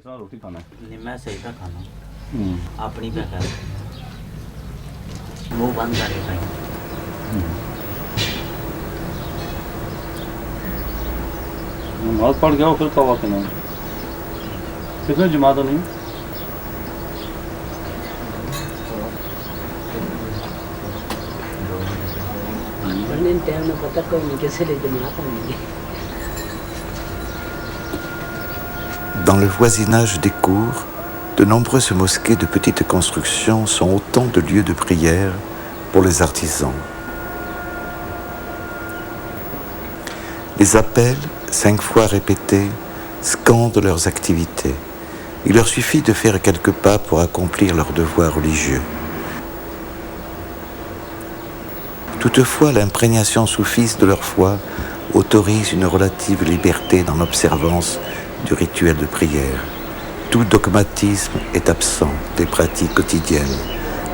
रोटी खाना है। नहीं मैं सही था खाना अपनी पे कर मुंह बंद करे भाई नमाज पढ़ गया फिर तवा के नाम कितने जमात नहीं टाइम में पता कोई नहीं कैसे ले जमात नहीं। Dans le voisinage des cours, de nombreuses mosquées de petite construction sont autant de lieux de prière pour les artisans. Les appels, 5 fois répétés, scandent leurs activités. Il leur suffit de faire quelques pas pour accomplir leurs devoirs religieux. Toutefois, l'imprégnation soufiste de leur foi autorise une relative liberté dans l'observance du rituel de prière. Tout dogmatisme est absent des pratiques quotidiennes.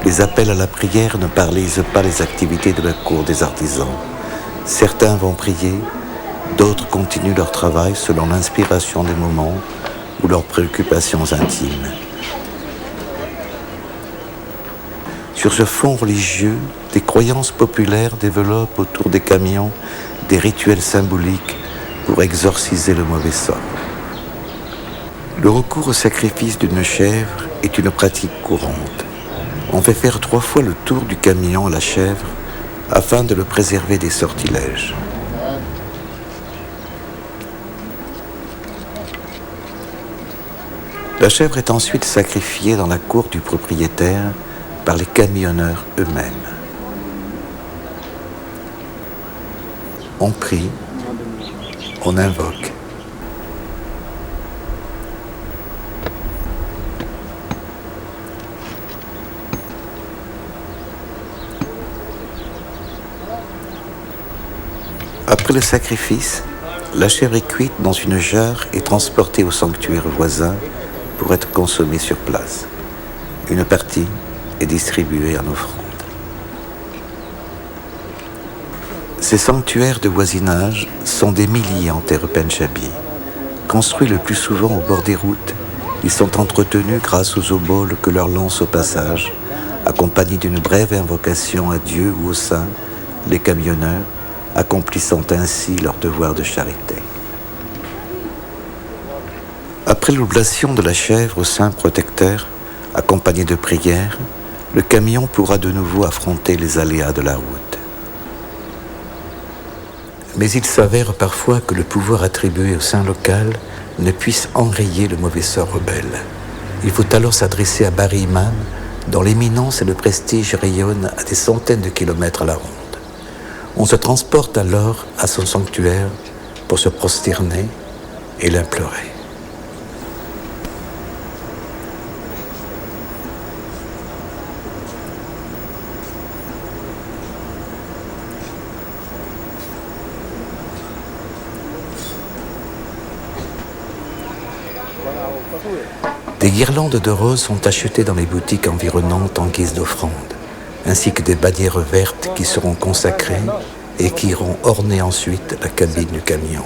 Les appels à la prière ne paralysent pas les activités de la cour des artisans. Certains vont prier, d'autres continuent leur travail selon l'inspiration des moments ou leurs préoccupations intimes. Sur ce fond religieux, des croyances populaires développent autour des camions des rituels symboliques pour exorciser le mauvais sort. Le recours au sacrifice d'une chèvre est une pratique courante. On fait faire 3 fois le tour du camion à la chèvre afin de le préserver des sortilèges. La chèvre est ensuite sacrifiée dans la cour du propriétaire par les camionneurs eux-mêmes. On prie, on invoque. Après le sacrifice, la chèvre est cuite dans une jarre et transportée au sanctuaire voisin pour être consommée sur place. Une partie est distribuée en offrande. Ces sanctuaires de voisinage sont des milliers en terre pendjabi. Construits le plus souvent au bord des routes, ils sont entretenus grâce aux oboles que leur lancent au passage, accompagnés d'une brève invocation à Dieu ou aux saints, les camionneurs, accomplissant ainsi leur devoir de charité. Après l'oblation de la chèvre au saint protecteur, accompagné de prières, le camion pourra de nouveau affronter les aléas de la route. Mais il s'avère parfois que le pouvoir attribué au saint local ne puisse enrayer le mauvais sort rebelle. Il faut alors s'adresser à Bari Imam, dont l'éminence et le prestige rayonnent à des centaines de kilomètres à la ronde. On se transporte alors à son sanctuaire pour se prosterner et l'implorer. Des guirlandes de roses sont achetées dans les boutiques environnantes en guise d'offrande, ainsi que des bannières vertes qui seront consacrées et qui iront orner ensuite la cabine du camion.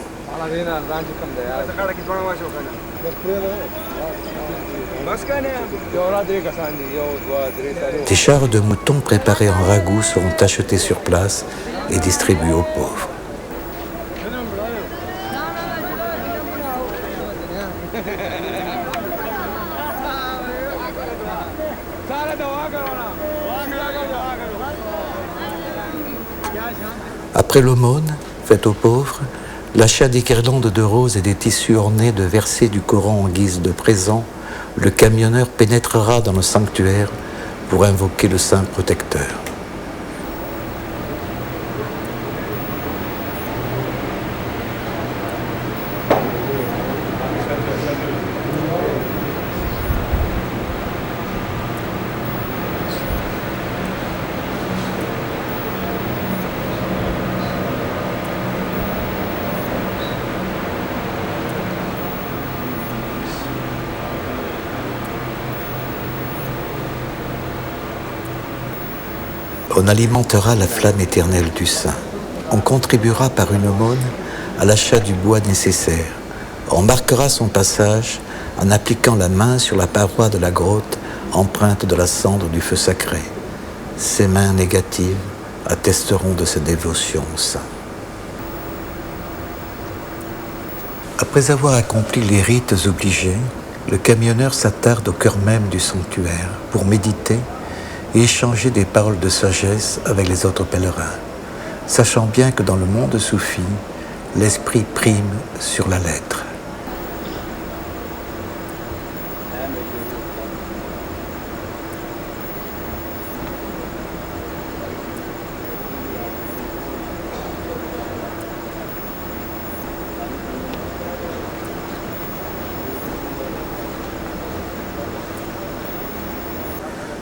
Des chars de moutons préparés en ragoût seront achetés sur place et distribués aux pauvres. Après l'aumône, faite aux pauvres, l'achat des guirlandes de roses et des tissus ornés de versets du Coran en guise de présent, le camionneur pénétrera dans le sanctuaire pour invoquer le saint protecteur. On alimentera la flamme éternelle du Saint. On contribuera par une aumône à l'achat du bois nécessaire. On marquera son passage en appliquant la main sur la paroi de la grotte empreinte de la cendre du feu sacré. Ces mains négatives attesteront de sa dévotion au saint. Après avoir accompli les rites obligés, le camionneur s'attarde au cœur même du sanctuaire pour méditer et échanger des paroles de sagesse avec les autres pèlerins, sachant bien que dans le monde soufi, l'esprit prime sur la lettre.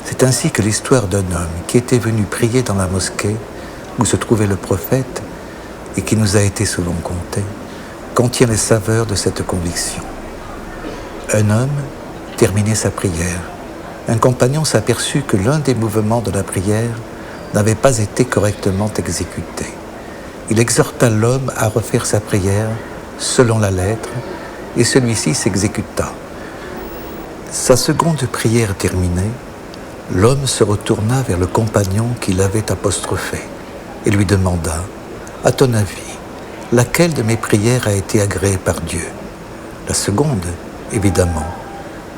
C'est ainsi que l'histoire d'un homme qui était venu prier dans la mosquée où se trouvait le prophète et qui nous a été souvent conté, contient les saveurs de cette conviction. Un homme terminait sa prière. Un compagnon s'aperçut que l'un des mouvements de la prière n'avait pas été correctement exécuté. Il exhorta l'homme à refaire sa prière selon la lettre et celui-ci s'exécuta. Sa seconde prière terminée, l'homme se retourna vers le compagnon qui l'avait apostrophé et lui demanda « À ton avis, laquelle de mes prières a été agréée par Dieu ?» La seconde, évidemment,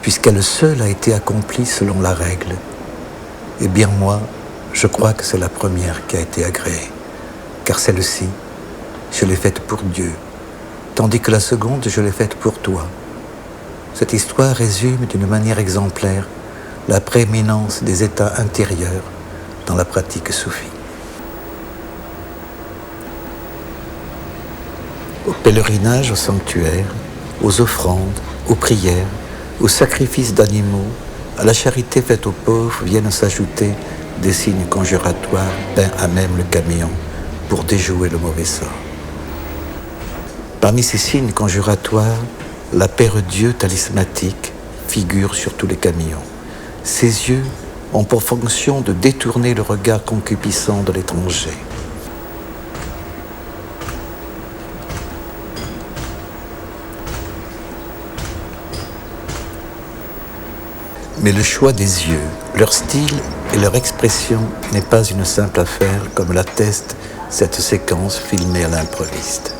puisqu'elle seule a été accomplie selon la règle. Eh bien moi, je crois que c'est la première qui a été agréée, car celle-ci, je l'ai faite pour Dieu, tandis que la seconde, je l'ai faite pour toi. Cette histoire résume d'une manière exemplaire la prééminence des états intérieurs dans la pratique soufie. Au pèlerinage au sanctuaire, aux offrandes, aux prières, aux sacrifices d'animaux, à la charité faite aux pauvres viennent s'ajouter des signes conjuratoires peints à même le camion pour déjouer le mauvais sort. Parmi ces signes conjuratoires, la paire Dieu talismatique figure sur tous les camions. Ses yeux ont pour fonction de détourner le regard concupiscent de l'étranger. Mais le choix des yeux, leur style et leur expression n'est pas une simple affaire comme l'atteste cette séquence filmée à l'improviste.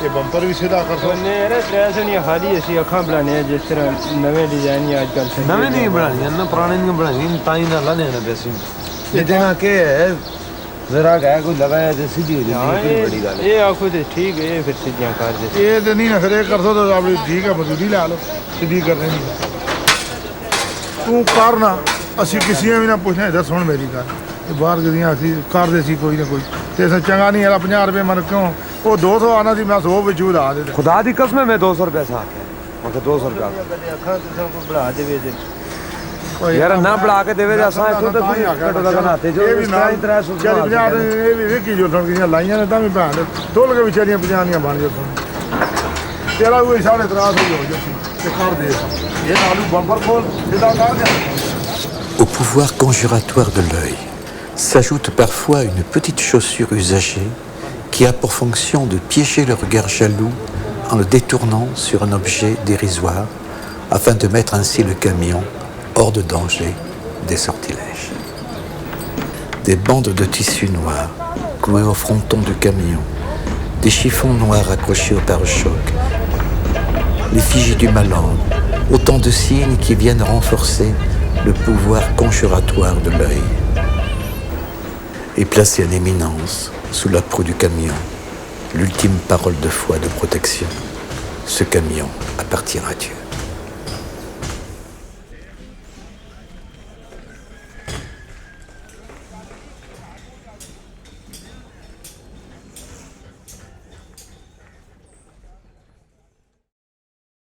ये बम्पर भी सीधा कर सकते हैं ना ट्रेस नहीं खाली ऐसी अखां बनाने हैं जिस तरह नवे डिजाइन ही आजकल से नवे नहीं बनानी है ना पुराने नहीं बनानी ताई ना लाने ना वैसे ये जगह के है जरा गया कोई लगाया जैसे सीधी हो जाती है बड़ी गाल ये आखो तो ठीक है ये फिर सीधियां कर दे ये तो नहीं ना फिर कर दो तो आप ठीक है मजदूरी ला लो सीधी करने नहीं तू कर ना असी किसी भी ना पूछना इधर सुन मेरी गल ये बाहर गदियां असी कर दे सी कोई ना कोई ते चंगा नहीं है 50 रुपए मन क्यों वो 200 आना थी मैं 100 विचू ला दे खुदा दी कसम मैं 200 रुपए साथ है मगर 200 रुपए अखां तो सब बढ़ा देवे दे यार ना बढ़ा के देवे असा खुद कटो लगाते जो इस तरह से चल 50 ये भी विकी जो थोड़ी लाइयां ने ता भी भैन तोल के बेचारियां 50 बन जो तेरा वो 3.5 हो जो ते कर दे ये आलू बम्पर खोल सीधा कर दे. Au pouvoir conjuratoire de l'œil s'ajoute parfois une petite chaussure usagée qui a pour fonction de piéger le regard jaloux en le détournant sur un objet dérisoire afin de mettre ainsi le camion hors de danger des sortilèges. Des bandes de tissu noir clouées au fronton du camion, des chiffons noirs accrochés au pare-choc, l'effigie du malordre, autant de signes qui viennent renforcer le pouvoir conjuratoire de l'œil. Et placé en éminence, sous la proue du camion, l'ultime parole de foi de protection. Ce camion appartient à Dieu.